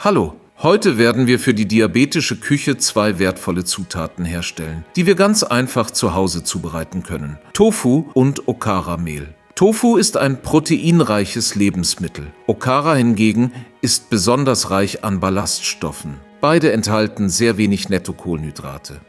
Hallo, heute werden wir für die diabetische Küche 2 wertvolle Zutaten herstellen, die wir ganz einfach zu Hause zubereiten können: Tofu und Okara-Mehl. Tofu ist ein proteinreiches Lebensmittel. Okara hingegen ist besonders reich an Ballaststoffen. Beide enthalten sehr wenig Nettokohlenhydrate.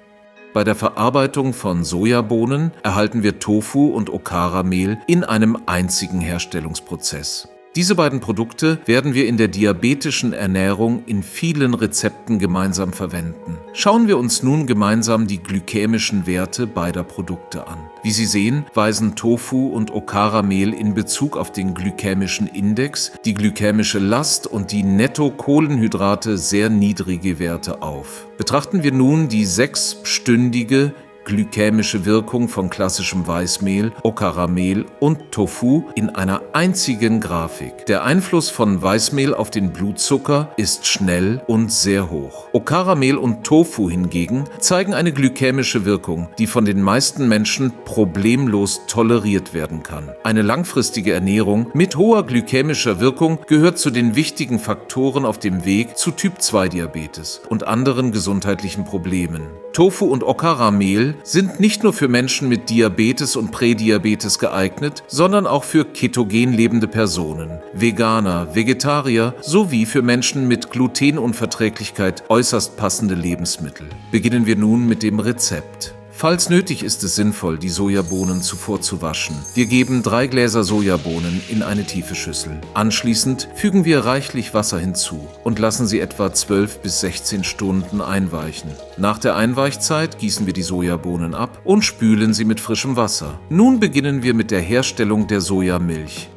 Bei der Verarbeitung von Sojabohnen erhalten wir Tofu und Okara-Mehl in einem einzigen Herstellungsprozess. Diese beiden Produkte werden wir in der diabetischen Ernährung in vielen Rezepten gemeinsam verwenden. Schauen wir uns nun gemeinsam die glykämischen Werte beider Produkte an. Wie Sie sehen, weisen Tofu und Okara-Mehl in Bezug auf den glykämischen Index, die glykämische Last und die Nettokohlenhydrate sehr niedrige Werte auf. Betrachten wir nun die 6-stündige glykämische Wirkung von klassischem Weißmehl, Okara-Mehl und Tofu in einer einzigen Grafik. Der Einfluss von Weißmehl auf den Blutzucker ist schnell und sehr hoch. Okara-Mehl und Tofu hingegen zeigen eine glykämische Wirkung, die von den meisten Menschen problemlos toleriert werden kann. Eine langfristige Ernährung mit hoher glykämischer Wirkung gehört zu den wichtigen Faktoren auf dem Weg zu Typ-2-Diabetes und anderen gesundheitlichen Problemen. Tofu und Okara-Mehl sind nicht nur für Menschen mit Diabetes und Prädiabetes geeignet, sondern auch für ketogen lebende Personen, Veganer, Vegetarier sowie für Menschen mit Glutenunverträglichkeit äußerst passende Lebensmittel. Beginnen wir nun mit dem Rezept. Falls nötig ist es sinnvoll, die Sojabohnen zuvor zu waschen. Wir geben 3 Gläser Sojabohnen in eine tiefe Schüssel. Anschließend fügen wir reichlich Wasser hinzu und lassen sie etwa 12 bis 16 Stunden einweichen. Nach der Einweichzeit gießen wir die Sojabohnen ab und spülen sie mit frischem Wasser. Nun beginnen wir mit der Herstellung der Sojamilch.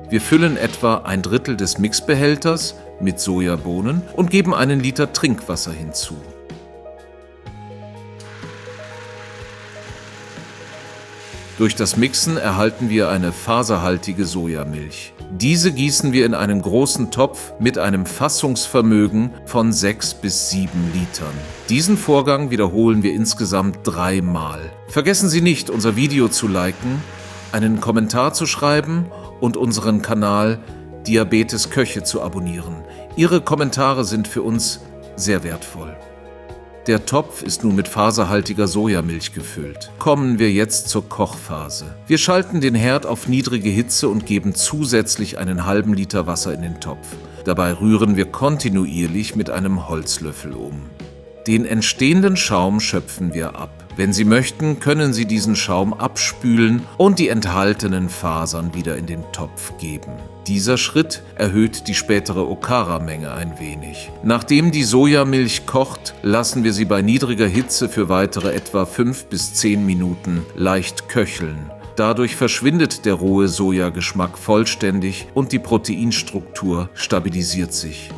Wir füllen etwa 1/3 des Mixbehälters mit Sojabohnen und geben 1 Liter Trinkwasser hinzu. Durch das Mixen erhalten wir eine faserhaltige Sojamilch. Diese gießen wir in einen großen Topf mit einem Fassungsvermögen von 6 bis 7 Litern. Diesen Vorgang wiederholen wir insgesamt 3 Mal. Vergessen Sie nicht, unser Video zu liken, einen Kommentar zu schreiben und unseren Kanal Diabetes Köche zu abonnieren. Ihre Kommentare sind für uns sehr wertvoll. Der Topf ist nun mit faserhaltiger Sojamilch gefüllt. Kommen wir jetzt zur Kochphase. Wir schalten den Herd auf niedrige Hitze und geben zusätzlich einen halben Liter Wasser in den Topf. Dabei rühren wir kontinuierlich mit einem Holzlöffel um. Den entstehenden Schaum schöpfen wir ab. Wenn Sie möchten, können Sie diesen Schaum abspülen und die enthaltenen Fasern wieder in den Topf geben. Dieser Schritt erhöht die spätere Okara-Menge ein wenig. Nachdem die Sojamilch kocht, lassen wir sie bei niedriger Hitze für weitere etwa 5 bis 10 Minuten leicht köcheln. Dadurch verschwindet der rohe Sojageschmack vollständig und die Proteinstruktur stabilisiert sich.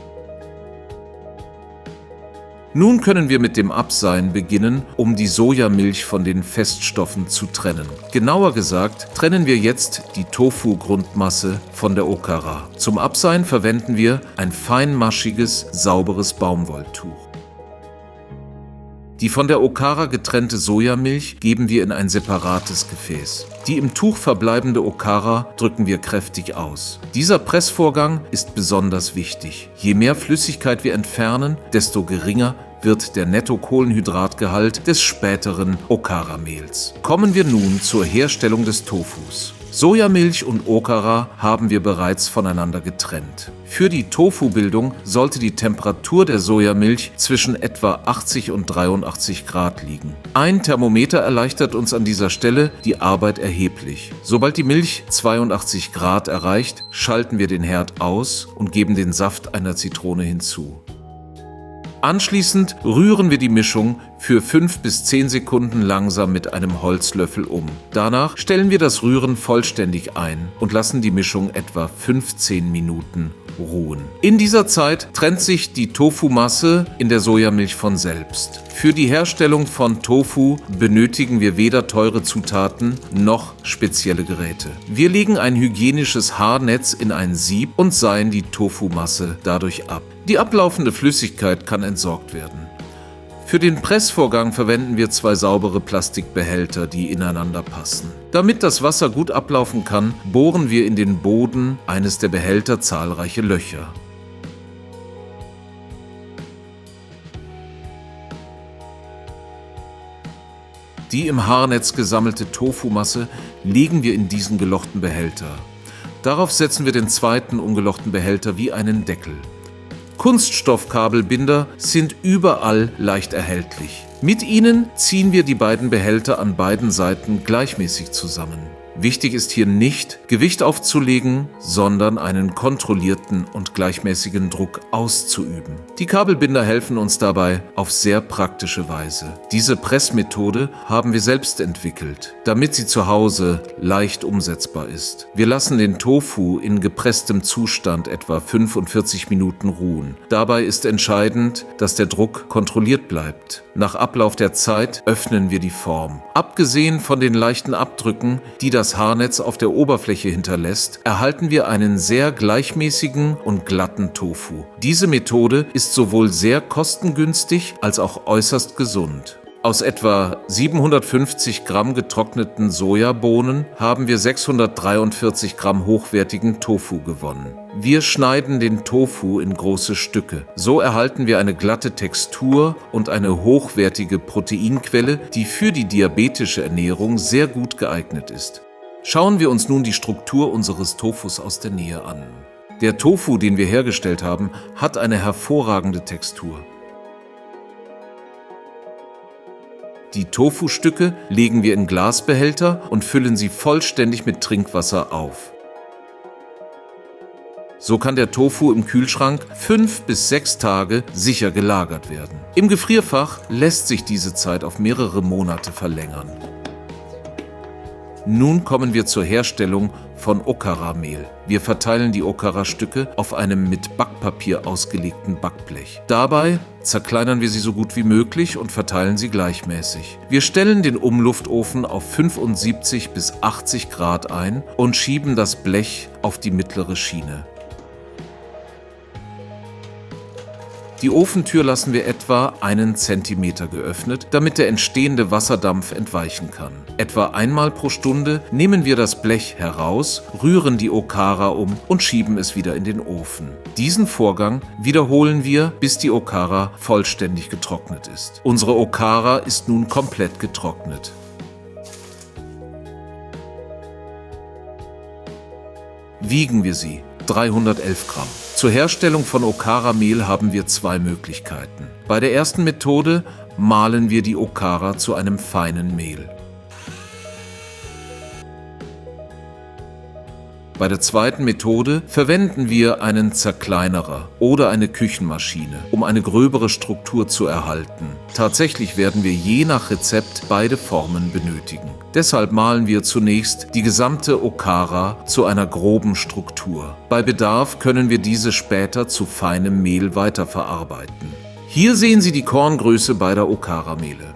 Nun können wir mit dem Abseihen beginnen, um die Sojamilch von den Feststoffen zu trennen. Genauer gesagt, trennen wir jetzt die Tofu-Grundmasse von der Okara. Zum Abseihen verwenden wir ein feinmaschiges, sauberes Baumwolltuch. Die von der Okara getrennte Sojamilch geben wir in ein separates Gefäß. Die im Tuch verbleibende Okara drücken wir kräftig aus. Dieser Pressvorgang ist besonders wichtig. Je mehr Flüssigkeit wir entfernen, desto geringer wird der Nettokohlenhydratgehalt des späteren Okara-Mehls. Kommen wir nun zur Herstellung des Tofus. Sojamilch und Okara haben wir bereits voneinander getrennt. Für die Tofu-Bildung sollte die Temperatur der Sojamilch zwischen etwa 80 und 83 Grad liegen. Ein Thermometer erleichtert uns an dieser Stelle die Arbeit erheblich. Sobald die Milch 82 Grad erreicht, schalten wir den Herd aus und geben den Saft einer Zitrone hinzu. Anschließend rühren wir die Mischung für 5 bis 10 Sekunden langsam mit einem Holzlöffel um. Danach stellen wir das Rühren vollständig ein und lassen die Mischung etwa 15 Minuten ruhen. In dieser Zeit trennt sich die Tofu-Masse in der Sojamilch von selbst. Für die Herstellung von Tofu benötigen wir weder teure Zutaten noch spezielle Geräte. Wir legen ein hygienisches Haarnetz in ein Sieb und seihen die Tofu-Masse dadurch ab. Die ablaufende Flüssigkeit kann entsorgt werden. Für den Pressvorgang verwenden wir 2 saubere Plastikbehälter, die ineinander passen. Damit das Wasser gut ablaufen kann, bohren wir in den Boden eines der Behälter zahlreiche Löcher. Die im Haarnetz gesammelte Tofumasse legen wir in diesen gelochten Behälter. Darauf setzen wir den zweiten ungelochten Behälter wie einen Deckel. Kunststoffkabelbinder sind überall leicht erhältlich. Mit ihnen ziehen wir die beiden Behälter an beiden Seiten gleichmäßig zusammen. Wichtig ist hier nicht, Gewicht aufzulegen, sondern einen kontrollierten und gleichmäßigen Druck auszuüben. Die Kabelbinder helfen uns dabei auf sehr praktische Weise. Diese Pressmethode haben wir selbst entwickelt, damit sie zu Hause leicht umsetzbar ist. Wir lassen den Tofu in gepresstem Zustand etwa 45 Minuten ruhen. Dabei ist entscheidend, dass der Druck kontrolliert bleibt. Nach Ablauf der Zeit öffnen wir die Form. Abgesehen von den leichten Abdrücken, die das Haarnetz auf der Oberfläche hinterlässt, erhalten wir einen sehr gleichmäßigen und glatten Tofu. Diese Methode ist sowohl sehr kostengünstig als auch äußerst gesund. Aus etwa 750 Gramm getrockneten Sojabohnen haben wir 643 Gramm hochwertigen Tofu gewonnen. Wir schneiden den Tofu in große Stücke. So erhalten wir eine glatte Textur und eine hochwertige Proteinquelle, die für die diabetische Ernährung sehr gut geeignet ist. Schauen wir uns nun die Struktur unseres Tofus aus der Nähe an. Der Tofu, den wir hergestellt haben, hat eine hervorragende Textur. Die Tofu-Stücke legen wir in Glasbehälter und füllen sie vollständig mit Trinkwasser auf. So kann der Tofu im Kühlschrank 5 bis 6 Tage sicher gelagert werden. Im Gefrierfach lässt sich diese Zeit auf mehrere Monate verlängern. Nun kommen wir zur Herstellung von Okara-Mehl. Wir verteilen die Okara-Stücke auf einem mit Backpapier ausgelegten Backblech. Dabei zerkleinern wir sie so gut wie möglich und verteilen sie gleichmäßig. Wir stellen den Umluftofen auf 75 bis 80 Grad ein und schieben das Blech auf die mittlere Schiene. Die Ofentür lassen wir etwa 1 Zentimeter geöffnet, damit der entstehende Wasserdampf entweichen kann. Etwa einmal pro Stunde nehmen wir das Blech heraus, rühren die Okara um und schieben es wieder in den Ofen. Diesen Vorgang wiederholen wir, bis die Okara vollständig getrocknet ist. Unsere Okara ist nun komplett getrocknet. Wiegen wir sie 311 Gramm. Zur Herstellung von Okara-Mehl haben wir 2 Möglichkeiten. Bei der ersten Methode mahlen wir die Okara zu einem feinen Mehl. Bei der zweiten Methode verwenden wir einen Zerkleinerer oder eine Küchenmaschine, um eine gröbere Struktur zu erhalten. Tatsächlich werden wir je nach Rezept beide Formen benötigen. Deshalb mahlen wir zunächst die gesamte Okara zu einer groben Struktur. Bei Bedarf können wir diese später zu feinem Mehl weiterverarbeiten. Hier sehen Sie die Korngröße beider Okara-Mehle.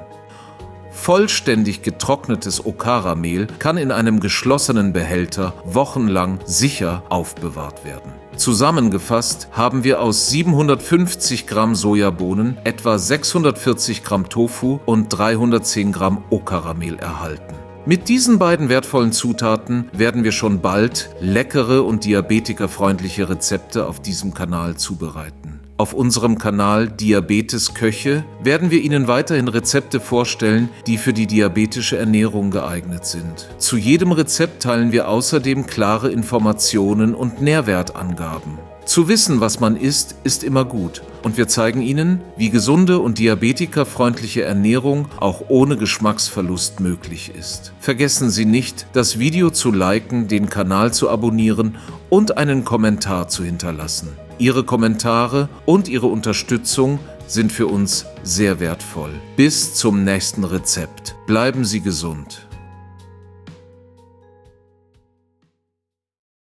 Vollständig getrocknetes Okara-Mehl kann in einem geschlossenen Behälter wochenlang sicher aufbewahrt werden. Zusammengefasst haben wir aus 750 Gramm Sojabohnen etwa 640 Gramm Tofu und 310 Gramm Okara-Mehl erhalten. Mit diesen beiden wertvollen Zutaten werden wir schon bald leckere und diabetikerfreundliche Rezepte auf diesem Kanal zubereiten. Auf unserem Kanal Diabetes Köche werden wir Ihnen weiterhin Rezepte vorstellen, die für die diabetische Ernährung geeignet sind. Zu jedem Rezept teilen wir außerdem klare Informationen und Nährwertangaben. Zu wissen, was man isst, ist immer gut. Und wir zeigen Ihnen, wie gesunde und diabetikerfreundliche Ernährung auch ohne Geschmacksverlust möglich ist. Vergessen Sie nicht, das Video zu liken, den Kanal zu abonnieren und einen Kommentar zu hinterlassen. Ihre Kommentare und Ihre Unterstützung sind für uns sehr wertvoll. Bis zum nächsten Rezept. Bleiben Sie gesund.